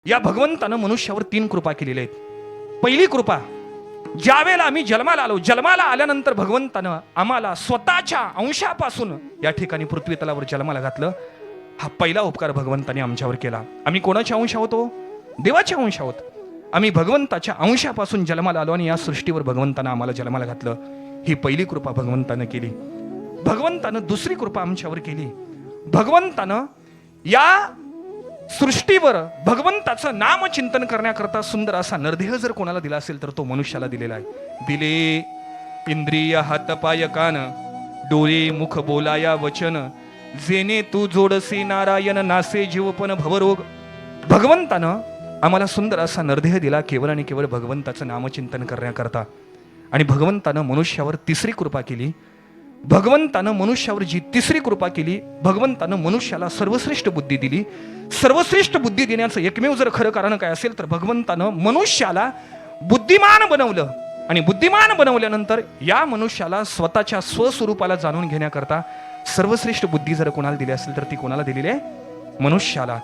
या भगवंतानं मनुष्यावर 3 कृपा केलेल्या आहेत. पहिली कृपा, ज्यावेळेला आम्ही जन्माला आल्यानंतर भगवंतानं आम्हाला स्वतःच्या अंशापासून या ठिकाणी पृथ्वी तलावर जन्माला घातलं. हा पहिला उपकार भगवंताने आमच्यावर केला. आम्ही कोणाच्या अंश आहोत? देवाच्या अंश आहोत. आम्ही भगवंताच्या अंशापासून जन्माला आलो आणि या सृष्टीवर भगवंतानं आम्हाला जन्माला घातलं. ही पहिली कृपा भगवंतानं केली. भगवंतानं दुसरी कृपा आमच्यावर केली. भगवंतानं या सृष्टीवर भगवंताचं नामचिंतन करण्याकरता सुंदर असा नरदेह जर कोणाला दिला असेल तर तो मनुष्याला दिलेला आहे. दिले इंद्रिय हात पाय कान डोळे मुख बोलाया वचन, जेने तू जोडसे नारायण नासे जीवपन भवरोग. भगवंतानं आम्हाला सुंदर असा नरदेह दिला केवळ आणि केवळ भगवंताचं नामचिंतन करण्याकरता. आणि भगवंतानं मनुष्यावर तिसरी कृपा केली. भगवंतानं मनुष्यावर जी तिसरी कृपा केली, भगवंतानं मनुष्याला सर्वश्रेष्ठ बुद्धी दिली. सर्वश्रेष्ठ बुद्धी देण्याचं एकमेव जर खरं कारण काय असेल तर भगवंतानं मनुष्याला बुद्धिमान बनवलं. आणि बुद्धिमान बनवल्यानंतर या मनुष्याला स्वतःच्या स्वस्वरूपाला जाणून घेण्याकरता सर्वश्रेष्ठ बुद्धी जर कोणाला दिली असेल तर ती कोणाला दिलेली आहे? मनुष्याला.